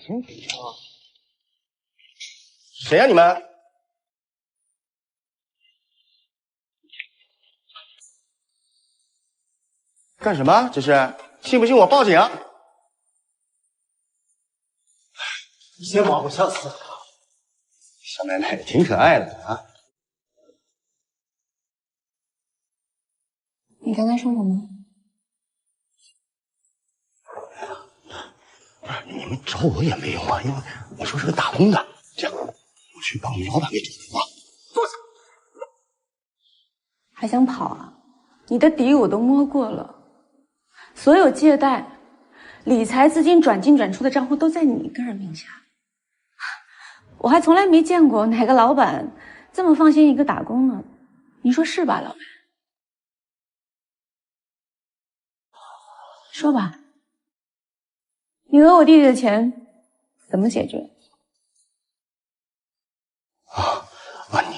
清楚啊！谁呀、你们？干什么？这是？信不信我报警？先把我笑死了。小奶奶挺可爱的啊。你刚才说什么？不是你们找我也没用啊，因为我说是个打工的。这样，我去把我们老板给找电话。坐下。还想跑啊？你的底我都摸过了，所有借贷、理财资金转进转出的账户都在你个人名下。我还从来没见过哪个老板这么放心一个打工的，你说是吧，老板？说吧，你讹我弟弟的钱怎么解决？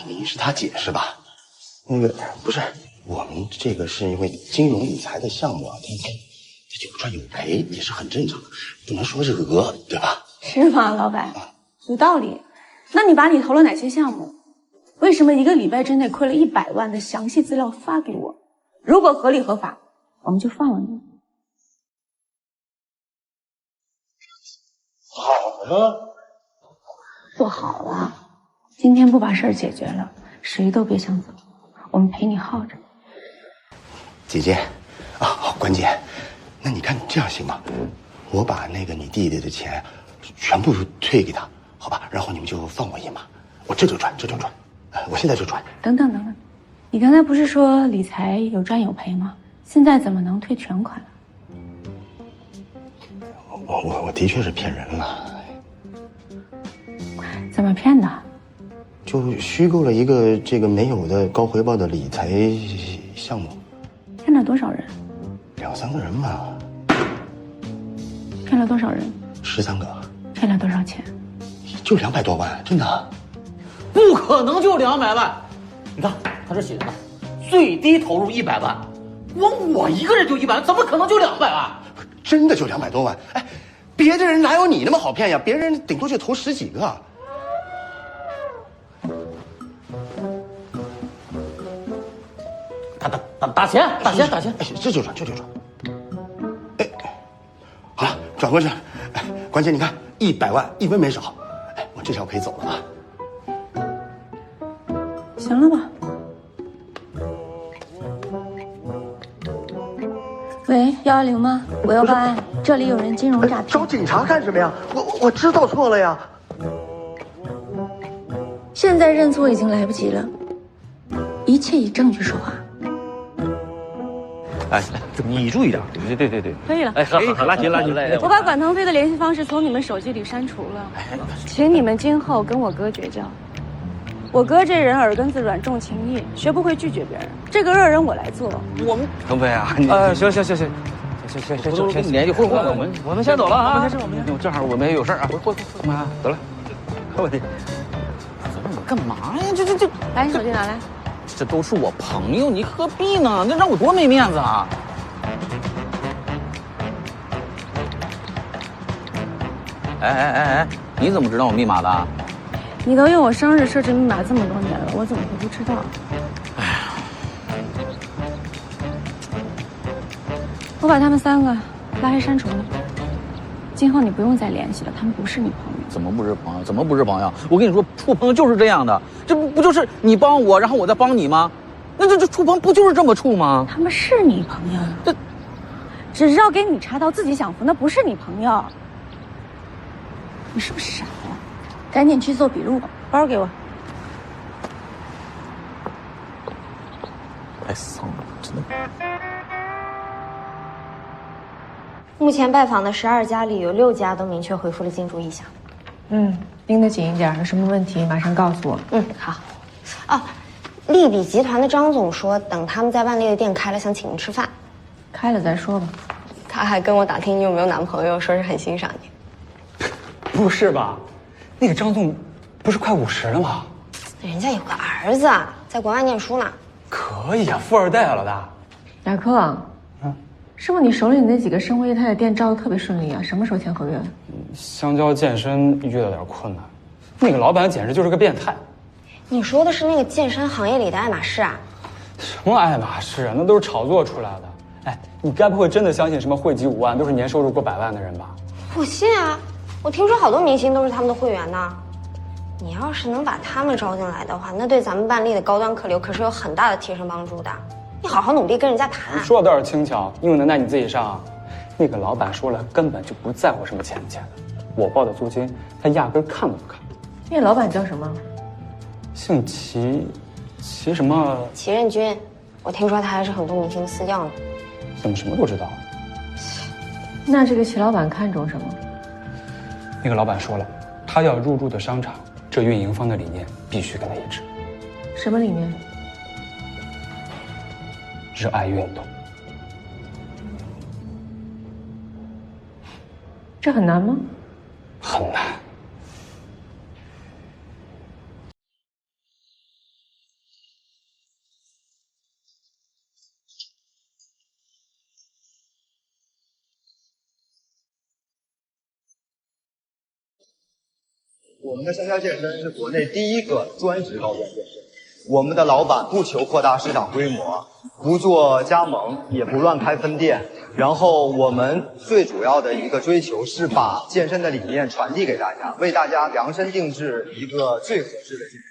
您是他姐是吧？那个不是，我们这个是因为金融理财的项目啊，它有赚有赔也是很正常的，不能说是讹，对吧？是吗，老板？有道理。那你把你投了哪些项目？为什么1个礼拜之内亏了100万的详细资料发给我？如果合理合法，我们就放了你。好了，做好了。今天不把事儿解决了，谁都别想走，我们陪你耗着。姐姐，好，关姐，那你看这样行吗？我把那个你弟弟的钱全部退给他，好吧？然后你们就放我一马，我这就转，我现在就转。等等，你刚才不是说理财有赚有赔吗？现在怎么能退全款了？我的确是骗人了。怎么骗的？就虚构了一个这个没有的高回报的理财项目。骗了多少人？2、3个人吧。骗了多少人？13个。骗了多少钱？就200多万，真的。不可能就200万！你看他这写的，最低投入100万，我一个人就100万，怎么可能就200万？真的就200多万！哎，别的人哪有你那么好骗呀？别人顶多就投10几个。打钱！哎，这就转。哎，好了，转过去。哎，关键你看100万1分没少。哎，我这条可以走了吧？行了吧？喂，110吗？我要报案，这里有人金融诈骗。找警察干什么呀？我知道错了呀。现在认错已经来不及了，一切以证据说话。哎，你注意点。对，可以了。哎，好，拉紧。我把管腾飞的联系方式从你们手机里删除了，请你们今后跟我哥绝交。我哥这人耳根子软，重情义，学不会拒绝别人。这个恶人我来做。我们腾飞啊，行，先联系会，我们先走了啊。我们正好我们也有事啊，会，妈，得了，没问题。我干嘛呀？这，把你手机拿来。这都是我朋友，你何必呢？那让我多没面子啊！哎，你怎么知道我密码的？你都用我生日设置密码这么多年了，我怎么会不知道？哎呀，我把他们3个拉黑删除了，今后你不用再联系了，他们不是你朋友。怎么不是朋友？我跟你说，处朋友就是这样的，这不就是你帮我，然后我再帮你吗？那这处朋友不就是这么处吗？他们是你朋友，这只知道给你插刀，自己享福，那不是你朋友。你是不是傻呀？赶紧去做笔录吧，包给我。太丧了，真的。目前拜访的12家里，有6家都明确回复了进驻意向。盯得紧一点，有什么问题马上告诉我。好。哦，利比集团的张总说，等他们在万丽的店开了，想请您吃饭。开了再说吧。他还跟我打听你有没有男朋友，说是很欣赏你。不是吧？那个张总不是快50了吗？人家有个儿子，在国外念书呢。可以啊，富二代了的。雅克，是不是你手里那几个生活业态的店招的特别顺利啊？什么时候签合约？香蕉健身遇到点困难，那个老板简直就是个变态。你说的是那个健身行业里的爱马仕啊？什么爱马仕啊，那都是炒作出来的。哎，你该不会真的相信什么会籍5万都是年收入过100万的人吧？我信啊，我听说好多明星都是他们的会员呢。你要是能把他们招进来的话，那对咱们办理的高端客流可是有很大的提升帮助的。你好好努力跟人家谈。说的倒是轻巧，应用能耐你自己上啊。那个老板说了，根本就不在乎什么钱不钱的，我报的租金他压根看都不看。那老板叫什么？姓齐，齐什么？齐任君，我听说他还是很多明星的私教呢。怎么什么都知道？那这个齐老板看中什么？那个老板说了，他要入驻的商场，这运营方的理念必须跟他一致。什么理念？热爱运动。这很难吗？很难。我们的香蕉健身是国内第一个专职高端健身。我们的老板不求扩大市场规模，不做加盟，也不乱开分店。然后我们最主要的一个追求是把健身的理念传递给大家，为大家量身定制一个最合适的健身。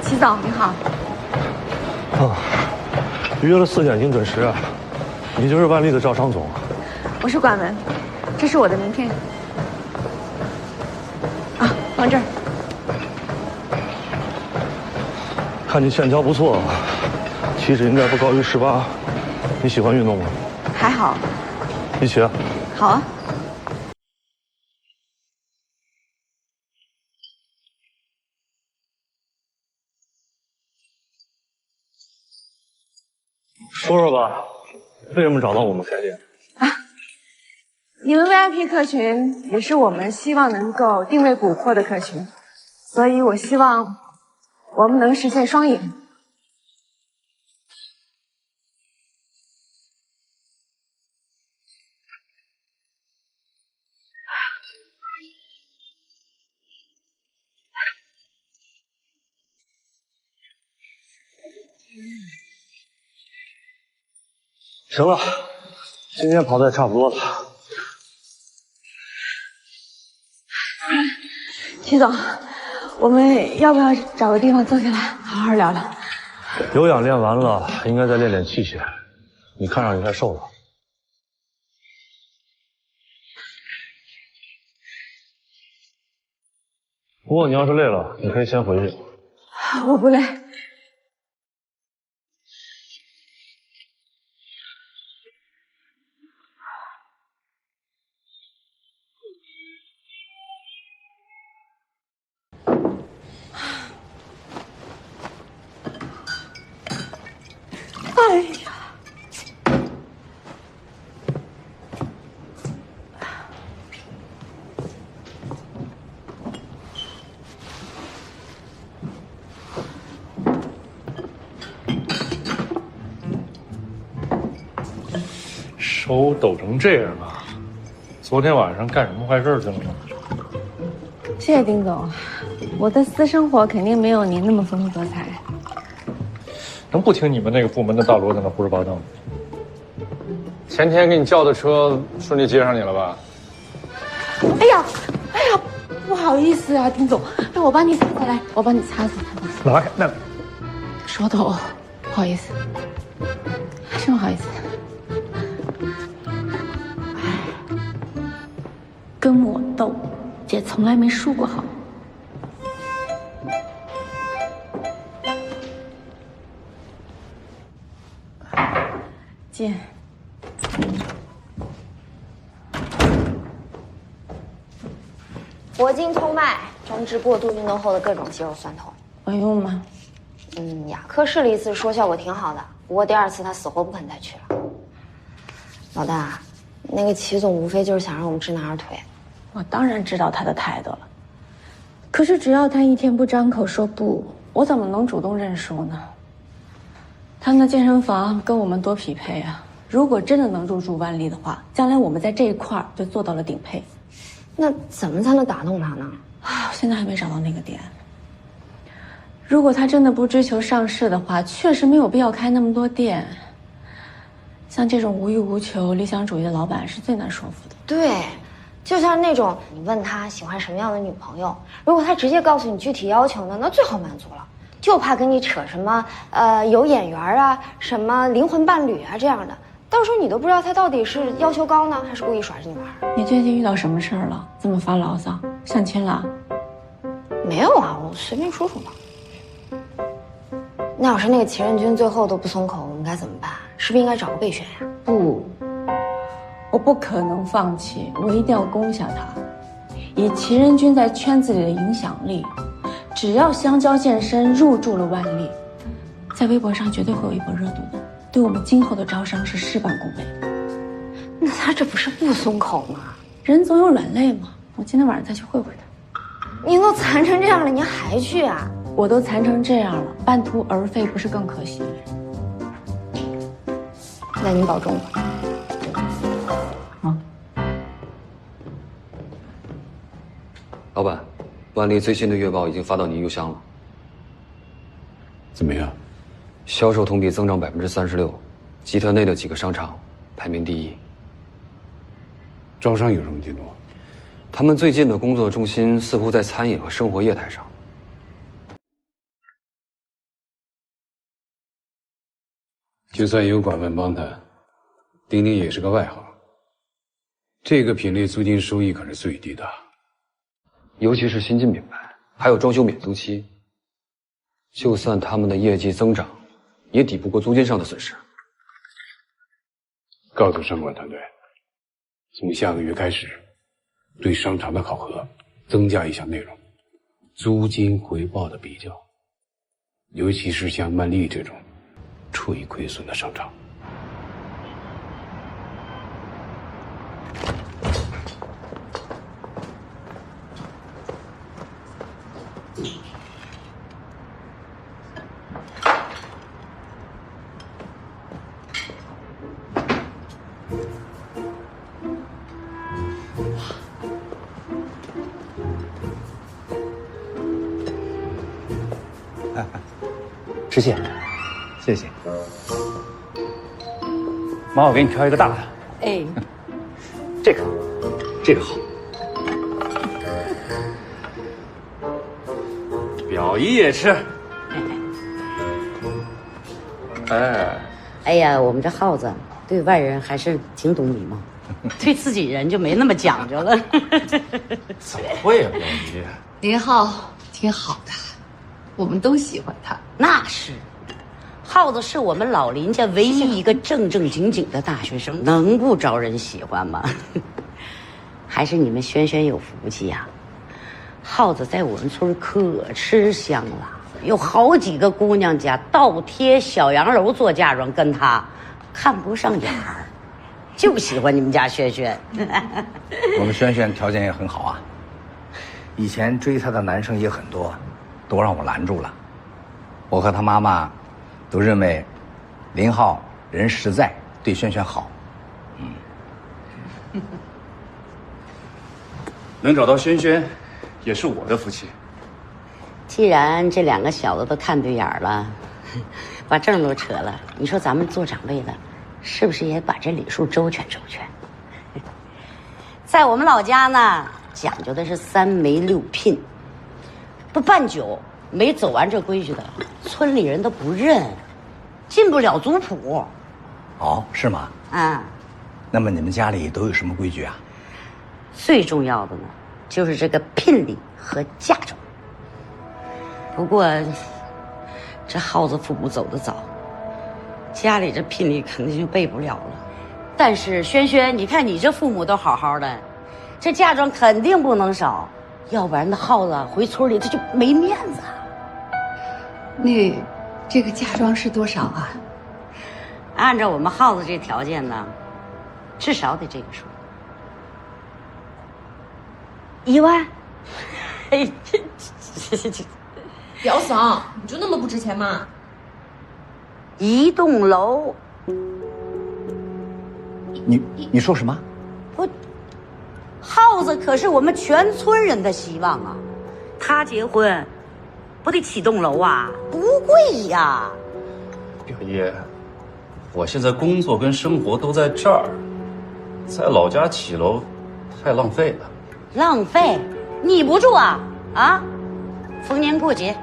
齐总你好。约了4点，请准时啊！你就是万丽的赵商总。我是管文，这是我的名片。啊，放这儿。看你线条不错，体脂应该不高于18。你喜欢运动吗？还好。一起啊。好啊。说说吧，为什么找到我们开店？你们 VIP 客群也是我们希望能够定位捕获的客群，所以我希望我们能实现双赢。行了，今天跑的也差不多了。齐总，我们要不要找个地方坐下来好好聊聊？有氧练完了，应该再练练器械。你看上去太瘦了。不过你要是累了，你可以先回去。我不累。哎呀！手抖成这样了，昨天晚上干什么坏事去了吗？谢谢丁总，我的私生活肯定没有您那么丰富多彩。能不听你们那个部门的大罗在那胡说八道吗？前天给你叫的车顺利接上你了吧？哎呀，不好意思啊，丁总，让我帮你擦擦来，我帮你擦擦。来，那手抖，不好意思，真不好意思。跟我斗，姐从来没输过好。姐，铂金通脉专治过度运动后的各种肌肉酸痛。管用吗？雅克试了一次，说效果挺好的，不过第2次他死活不肯再去了。老大，那个齐总无非就是想让我们知难而退。我当然知道他的态度了，可是只要他一天不张口说不，我怎么能主动认输呢？他那健身房跟我们多匹配啊！如果真的能入驻万丽的话，将来我们在这一块就做到了顶配。那怎么才能打动他呢？啊，现在还没找到那个点。如果他真的不追求上市的话，确实没有必要开那么多店。像这种无欲无求、理想主义的老板是最难说服的。对，就像那种你问他喜欢什么样的女朋友，如果他直接告诉你具体要求呢，那最好满足了。就怕跟你扯什么有眼缘啊，什么灵魂伴侣啊这样的，到时候你都不知道他到底是要求高呢，还是故意耍着你玩。你最近遇到什么事儿了？这么发牢骚？相亲了？没有啊，我随便说说嘛。那要是那个齐任君最后都不松口，我们该怎么办？是不是应该找个备选呀？不，我不可能放弃，我一定要攻下他。以齐任君在圈子里的影响力，只要香蕉健身入驻了万丽，在微博上绝对会有一波热度的，对我们今后的招商是事半功倍。那他这不是不松口吗？人总有软肋嘛，我今天晚上再去会会他。您都残成这样了，您还去啊？我都残成这样了，半途而废不是更可惜？那您保重吧。老板，万丽最新的月报已经发到您邮箱了。怎么样？销售同比增长36%，集团内的几个商场排名第1。招商有什么进度？他们最近的工作重心似乎在餐饮和生活业态上。就算有管饭帮他，丁丁也是个外行。这个品类租金收益可是最低的，尤其是新进品牌，还有装修免租期。就算他们的业绩增长，也抵不过租金上的损失。告诉商管团队，从下个月开始，对商场的考核增加一项内容：租金回报的比较，尤其是像曼丽这种处于亏损的商场。知县，谢谢。妈，我给你挑一个大的。哎，这个好。表姨也吃。哎呀，我们这耗子对外人还是挺懂礼貌，对自己人就没那么讲究了。怎么会啊，表姨？林浩挺好的，我们都喜欢他。那是，耗子是我们老林家唯一一个正正经经的大学生，能不招人喜欢吗？还是你们轩轩有福气呀、耗子在我们村可吃香了，有好几个姑娘家倒贴小洋楼做嫁妆，跟他看不上眼儿，就喜欢你们家轩轩。我们轩轩条件也很好啊，以前追她的男生也很多，都让我拦住了。我和他妈妈都认为林浩人实在，对轩轩好。能找到轩轩，也是我的福气。既然这两个小子都看对眼了，把证都扯了，你说咱们做长辈的，是不是也把这礼数周全周全？在我们老家呢，讲究的是3媒6聘，不办酒没走完这规矩的，村里人都不认，进不了族谱。哦，是吗？啊，那么你们家里都有什么规矩啊？最重要的呢，就是这个聘礼和嫁妆。不过，这耗子父母走得早，家里这聘礼肯定就备不了了。但是轩轩，你看你这父母都好好的，这嫁妆肯定不能少，要不然那耗子回村里他就没面子。那这个嫁妆是多少啊？按照我们耗子这条件呢，至少得这个数。1万。哎，表嫂，你就那么不值钱吗？一栋楼。你说什么？不，耗子可是我们全村人的希望啊！他结婚，不得起栋楼啊？不贵呀。表姨，我现在工作跟生活都在这儿，在老家起楼太浪费了。浪费？你不住啊？啊？逢年过节、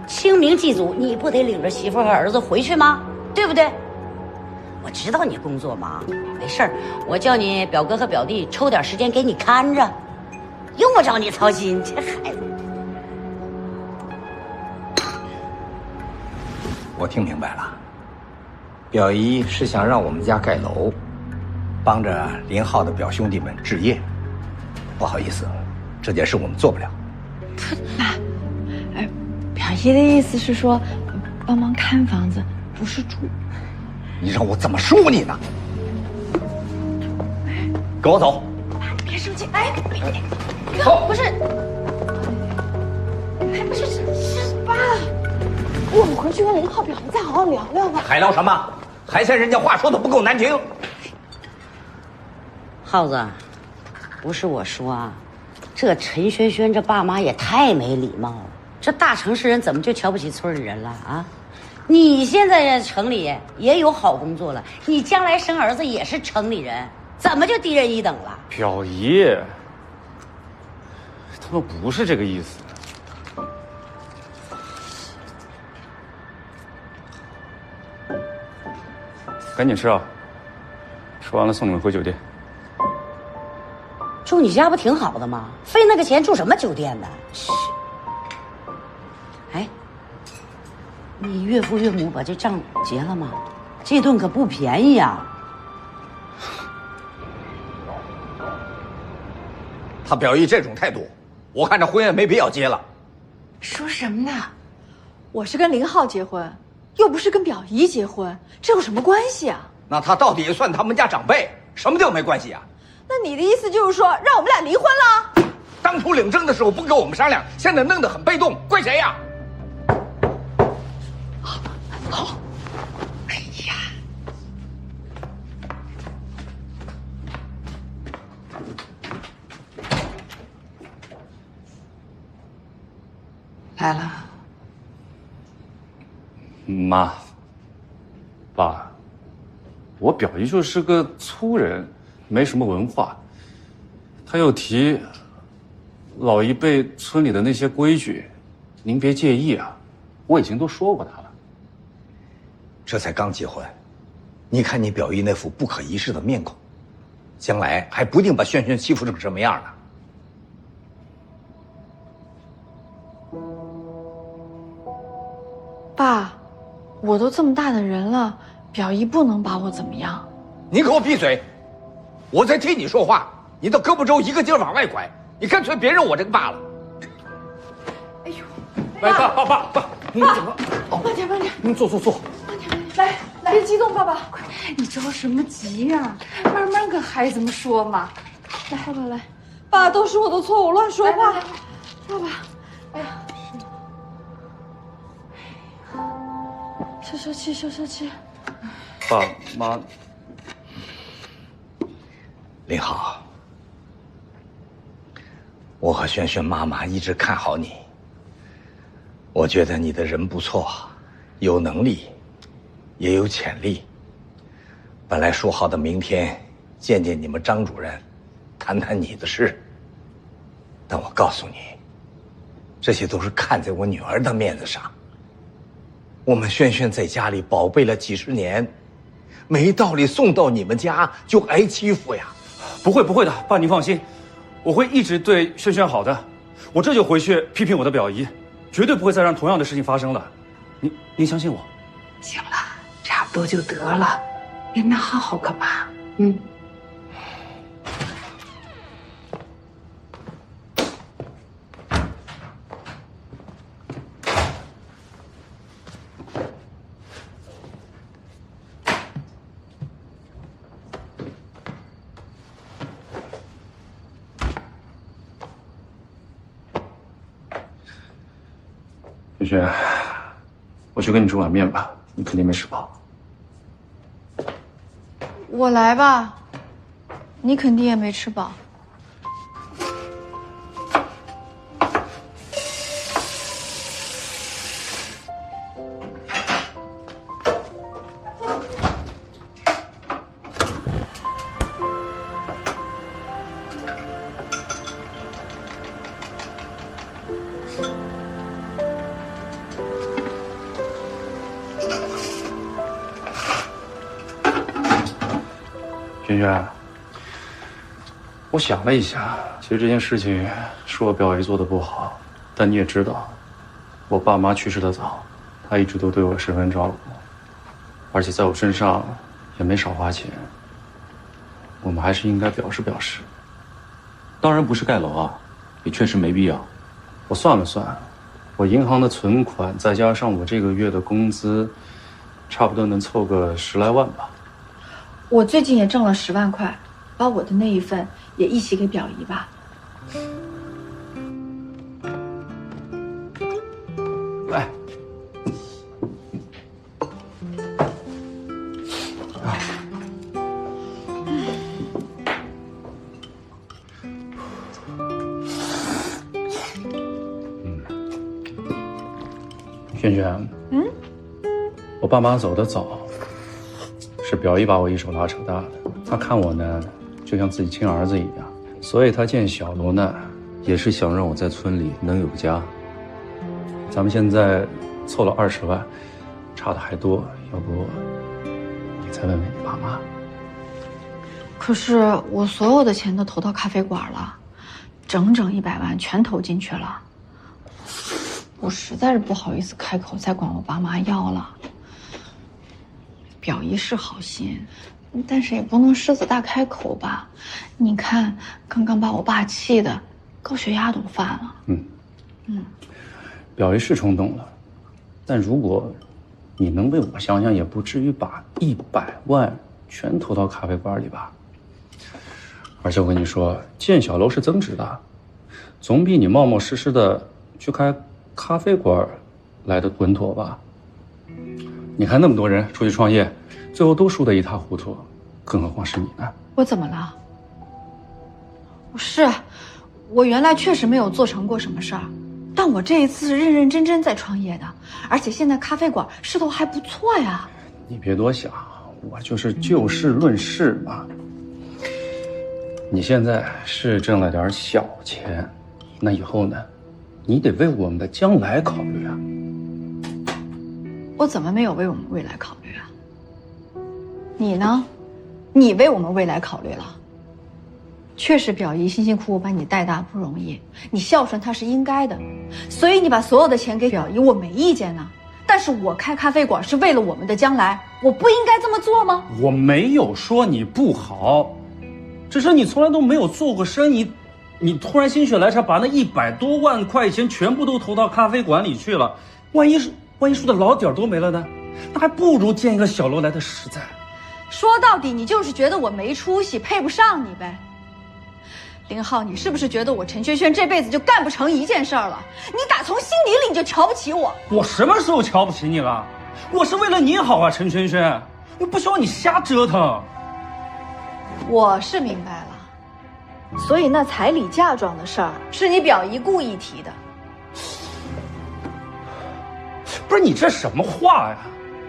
清明祭祖，你不得领着媳妇和儿子回去吗？对不对？我知道你工作忙，没事儿，我叫你表哥和表弟抽点时间给你看着，用不着你操心。这孩子，我听明白了，表姨是想让我们家盖楼，帮着林浩的表兄弟们置业。不好意思，这件事我们做不了。爸，表姨的意思是说，帮忙看房子，不是住。你让我怎么说你呢？跟我走。别生气，哎，走，不是，不是爸，我们回去跟林浩表姨再好好聊聊吧。还聊什么？还嫌人家话说的不够难听？耗子，不是我说啊，这陈轩轩这爸妈也太没礼貌了。这大城市人怎么就瞧不起村里人了啊？你现在城里也有好工作了，你将来生儿子也是城里人，怎么就低人一等了？表姨，他们不是这个意思。赶紧吃啊！吃完了送你们回酒店。住你家不挺好的吗？费那个钱住什么酒店呢？哎，你岳父岳母把这账结了吗？这顿可不便宜啊！他表姨这种态度，我看这婚也没必要结了。说什么呢？我是跟林浩结婚，又不是跟表姨结婚，这有什么关系啊？那他到底算他们家长辈，什么叫没关系啊？那你的意思就是说，让我们俩离婚了？当初领证的时候不跟我们商量，现在弄得很被动，怪谁呀？好，哎呀，来了。妈，爸，我表姨就是个粗人，没什么文化。他又提老一辈村里的那些规矩，您别介意啊，我已经都说过他了。这才刚结婚，你看你表姨那副不可一世的面孔，将来还不定把轩轩欺负成什么样呢。爸，我都这么大的人了，表姨不能把我怎么样。你给我闭嘴！我在替你说话，你到胳膊肘一个劲儿往外拐，你干脆别认我这个爸了。哎呦，来，爸，你怎么？慢点，你坐。来，别激动，爸爸，你着什么急呀？慢慢跟孩子们说嘛。来，爸爸来，爸，都是我的错，我乱说话。爸爸，哎呀，消消气。爸妈，林浩，我和轩轩妈妈一直看好你，我觉得你的人不错，有能力，也有潜力。本来说好的明天见见你们张主任，谈谈你的事，但我告诉你，这些都是看在我女儿的面子上。我们轩轩在家里宝贝了几十年，没道理送到你们家就挨欺负呀。不会的，爸您放心，我会一直对轩轩好的。我这就回去批评我的表姨，绝对不会再让同样的事情发生了。您相信我。行了，差不多就得了，别那好好干嘛？嗯。轩轩，我去给你煮碗面吧，你肯定没吃饱。我来吧，你肯定也没吃饱。轩轩，我想了一下，其实这件事情是我表姨做的不好，但你也知道，我爸妈去世的早，她一直都对我十分照顾，而且在我身上也没少花钱，我们还是应该表示表示。当然不是盖楼啊，也确实没必要。我算了算，我银行的存款再加上我这个月的工资，差不多能凑个10来万吧。我最近也挣了10万块，把我的那一份也一起给表姨吧。来，轩轩，我爸妈走得早，是表姨把我一手拉扯大的。她看我呢，就像自己亲儿子一样，所以她见小罗呢，也是想让我在村里能有个家。咱们现在凑了20万，差的还多，要不你再问问你爸妈？可是我所有的钱都投到咖啡馆了，整整100万全投进去了。我实在是不好意思开口再管我爸妈要了。表姨是好心，但是也不能狮子大开口吧？你看，刚刚把我爸气的高血压都犯了。表姨是冲动了，但如果你能为我想想，也不至于把100万全投到咖啡馆里吧。而且我跟你说，建小楼是增值的，总比你冒冒失失的去开咖啡馆来的稳妥吧。你看那么多人出去创业，最后都输得一塌糊涂，更何况是你呢？我怎么了？我原来确实没有做成过什么事儿，但我这一次是认认真真在创业的，而且现在咖啡馆势头还不错呀。你别多想，我就是就事论事嘛。你现在是挣了点小钱，那以后呢，你得为我们的将来考虑啊。我怎么没有为我们未来考虑啊？你呢？你为我们未来考虑了。确实，表姨辛辛苦苦把你带大不容易，你孝顺她是应该的，所以你把所有的钱给表姨，我没意见呢。但是我开咖啡馆是为了我们的将来，我不应该这么做吗？我没有说你不好，只是你从来都没有做过生意，你突然心血来潮把那100多万块钱全部都投到咖啡馆里去了，万一输的老底儿都没了呢？那还不如建一个小楼来的实在。说到底，你就是觉得我没出息，配不上你呗。林浩，你是不是觉得我陈萱萱这辈子就干不成一件事儿了？你打从心底里你就瞧不起我。我什么时候瞧不起你了？我是为了你好啊，陈萱萱，又不需要你瞎折腾。我是明白了，所以那彩礼嫁妆的事儿是你表姨故意提的。不是你这什么话呀？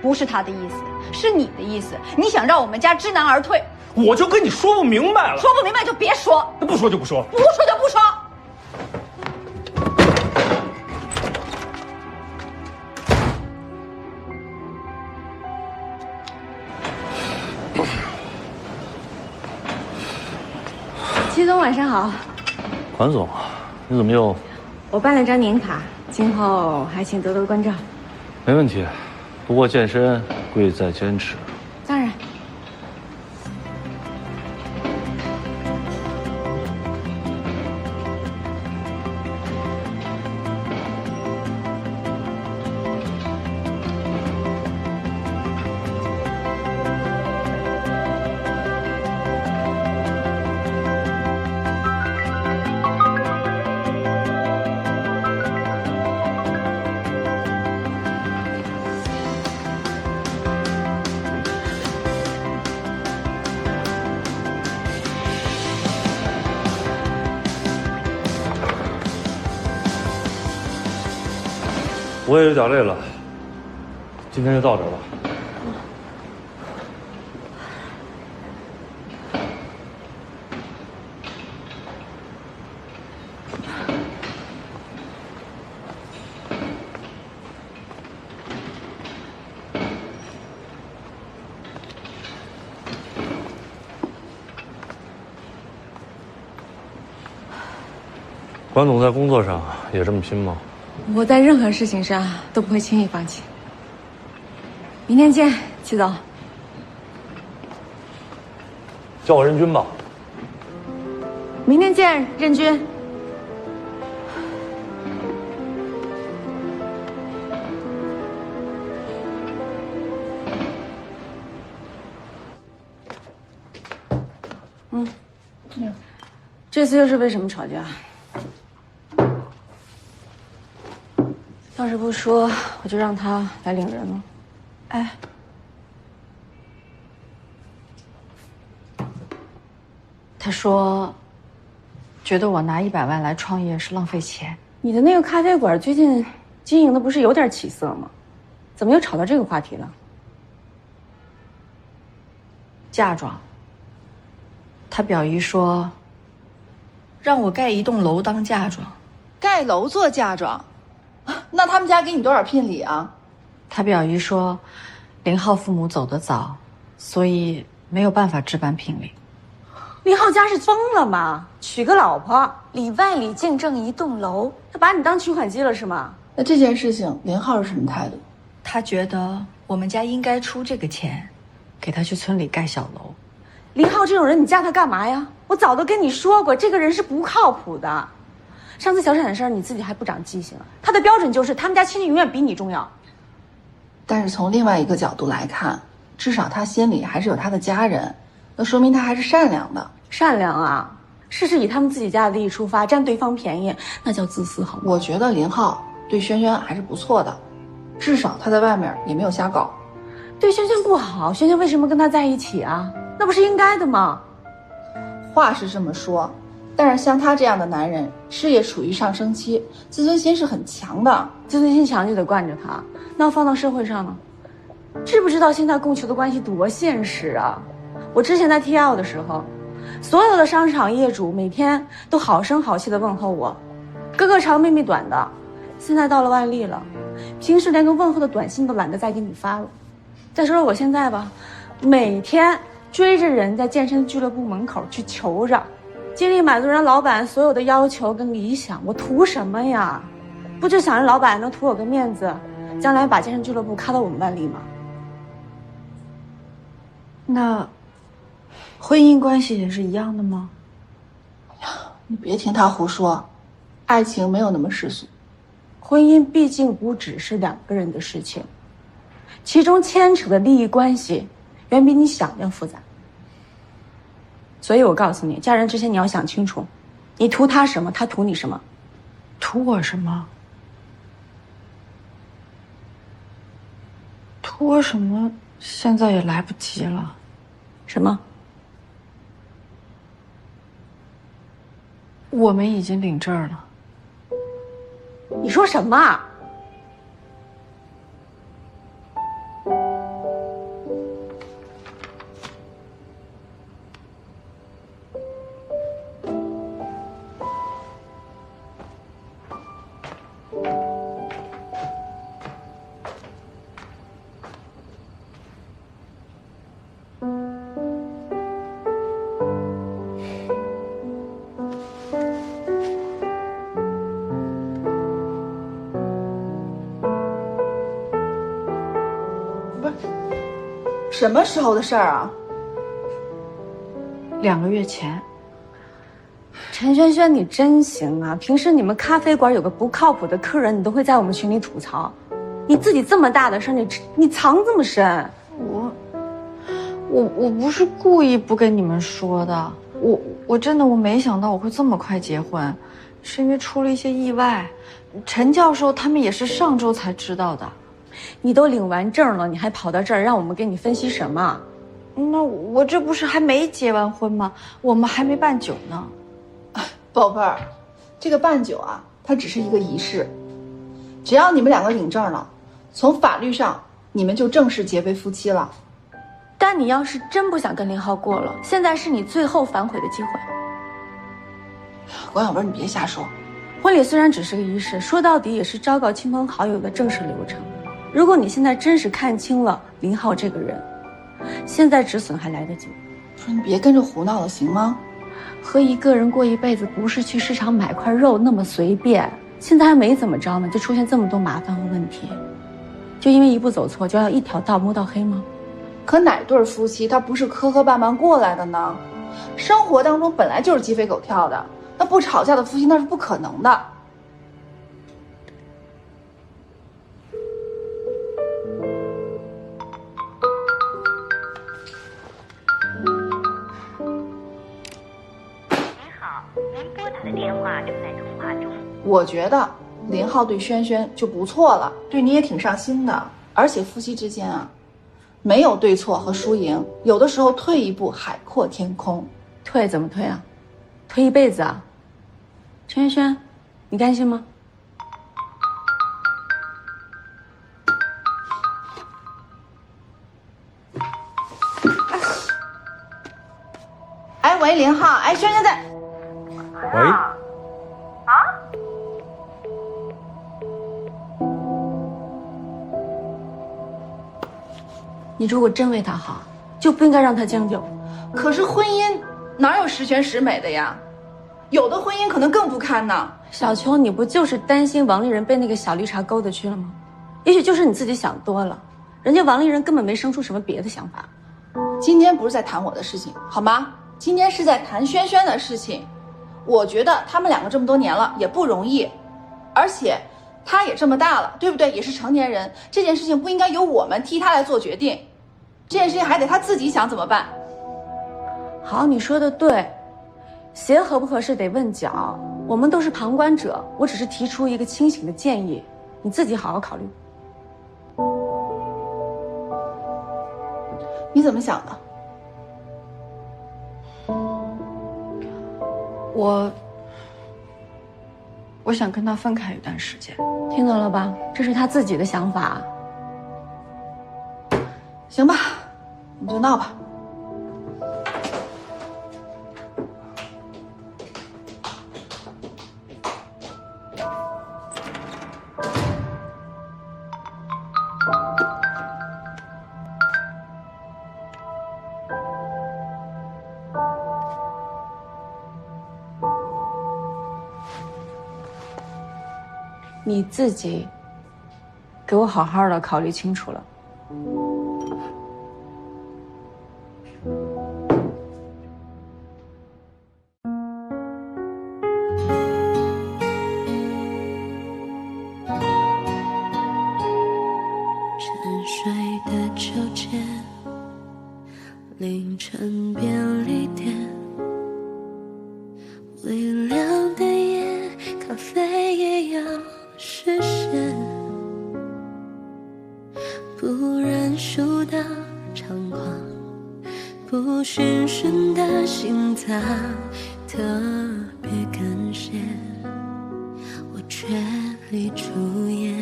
不是他的意思，是你的意思。你想让我们家知难而退。我就跟你说不明白了。说不明白就别说。不说就不说。不说就不说。齐总晚上好。管总，你怎么又？我办了张年卡，今后还请多多关照。没问题，不过健身贵在坚持。当然。我也有点累了，今天就到这儿吧。管总在工作上也这么拼吗？我在任何事情上都不会轻易放弃。明天见，齐总。叫我任军吧。明天见，任军。这次又是为什么吵架？要是不说，我就让他来领人了。哎，他说，觉得我拿100万来创业是浪费钱。你的那个咖啡馆最近经营的不是有点起色吗？怎么又吵到这个话题了？嫁妆。他表姨说，让我盖一栋楼当嫁妆。盖楼做嫁妆，那他们家给你多少聘礼啊？他表姨说，林浩父母走得早，所以没有办法置办聘礼。林浩家是疯了吗？娶个老婆，里外里净挣一栋楼，他把你当取款机了是吗？那这件事情，林浩是什么态度？他觉得我们家应该出这个钱，给他去村里盖小楼。林浩这种人，你嫁他干嘛呀？我早都跟你说过，这个人是不靠谱的。上次小产的事儿，你自己还不长记性啊？他的标准就是他们家亲戚永远比你重要。但是从另外一个角度来看，至少他心里还是有他的家人，那说明他还是善良的。善良啊，事事以他们自己家的利益出发，占对方便宜，那叫自私，好吗？我觉得林浩对轩轩还是不错的，至少他在外面也没有瞎搞。对轩轩不好，轩轩为什么跟他在一起啊？那不是应该的吗？话是这么说，但是像他这样的男人，事业处于上升期，自尊心是很强的。自尊心强就得惯着他，那要放到社会上呢？知不知道现在供求的关系多现实啊？我之前在 TL 的时候，所有的商场业主每天都好声好气的问候我，哥哥长妹妹短的。现在到了万历了，平时连个问候的短信都懒得再给你发了。再说说我现在吧，每天追着人在健身俱乐部门口去求着，尽力满足人老板所有的要求跟理想，我图什么呀？不就想让老板能图我个面子，将来把健身俱乐部开到我们万历吗？那婚姻关系也是一样的吗？你别听他胡说，爱情没有那么世俗。婚姻毕竟不只是2个人的事情，其中牵扯的利益关系远比你想要复杂。所以我告诉你，嫁人之前你要想清楚，你图他什么，他图你什么。图我什么？图我什么？现在也来不及了。什么？我们已经领证了。你说什么？什么时候的事儿啊？2个月前。陈轩轩，你真行啊！平时你们咖啡馆有个不靠谱的客人，你都会在我们群里吐槽。你自己这么大的事，你藏这么深。我不是故意不跟你们说的，我真的没想到我会这么快结婚，是因为出了一些意外。陈教授他们也是上周才知道的。你都领完证了，你还跑到这儿让我们给你分析什么？那我这不是还没结完婚吗？我们还没办酒呢。宝贝儿，这个办酒啊，它只是一个仪式。只要你们两个领证了，从法律上你们就正式结为夫妻了。但你要是真不想跟林浩过了，现在是你最后反悔的机会。关小文，你别瞎说。婚礼虽然只是个仪式，说到底也是昭告亲朋好友的正式流程。如果你现在真是看清了林浩这个人，现在止损还来得及。说你别跟着胡闹了，行吗？和一个人过一辈子，不是去市场买块肉那么随便。现在还没怎么着呢，就出现这么多麻烦和问题，就因为一步走错，就要一条道摸到黑吗？可哪对夫妻他不是磕磕绊绊过来的呢？生活当中本来就是鸡飞狗跳的，那不吵架的夫妻那是不可能的。我觉得林浩对轩轩就不错了，对你也挺上心的，而且夫妻之间啊，没有对错和输赢，有的时候退一步海阔天空。退怎么退啊？退一辈子啊？陈轩轩，你甘心吗？哎喂，林浩，哎，轩轩在。喂。你如果真为他好，就不应该让他将就。可是婚姻哪有十全十美的呀？有的婚姻可能更不堪呢。小秋，你不就是担心王丽人被那个小绿茶勾搭去了吗？也许就是你自己想多了，人家王丽人根本没生出什么别的想法。今天不是在谈我的事情，好吗？今天是在谈轩轩的事情。我觉得他们两个这么多年了也不容易，而且他也这么大了，对不对？也是成年人，这件事情不应该由我们替他来做决定，这件事情还得他自己想怎么办。好，你说的对，鞋合不合适得问脚，我们都是旁观者，我只是提出一个清醒的建议，你自己好好考虑。你怎么想的？我想跟他分开一段时间。听懂了吧？这是他自己的想法。行吧，你就闹吧。你自己给我好好的考虑清楚了。沉睡的秋千，凌晨便利店，微凉的夜，咖啡也要实现，不认输的猖狂，不寻声的心脏，特别感谢我全力出演，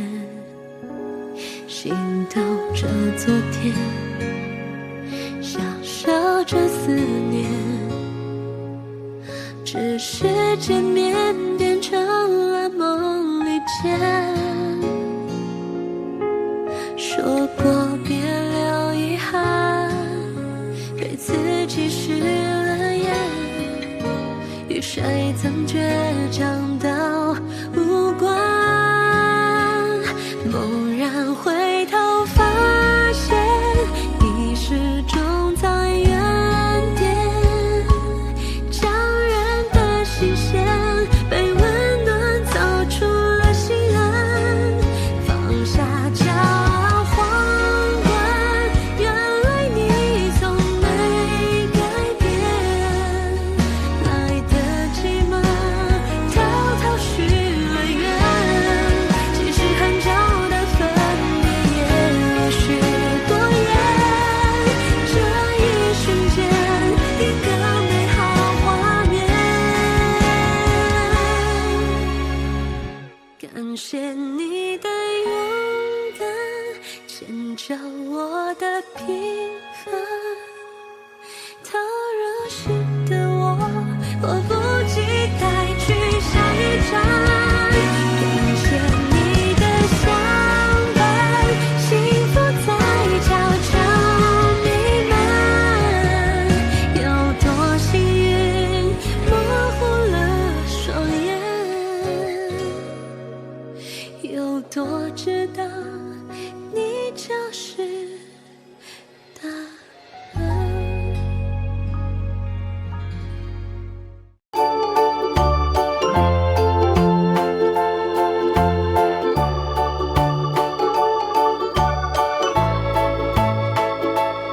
心抖着昨天，享受着思念，只是见面变成了梦里见，说过别留遗憾，对自己食了言，与谁曾倔强到无关，猛然回头发现你始终在原点，将人的心弦被温暖走出了心安，放下骄傲皇冠，原来你从没改变，来得及吗？偷偷感谢你的勇敢，迁就我的平凡。太热心的我，迫不及待去下一站。感谢你的相伴，幸福在悄悄弥漫。有多幸运，模糊了双眼。有多知道，你就是。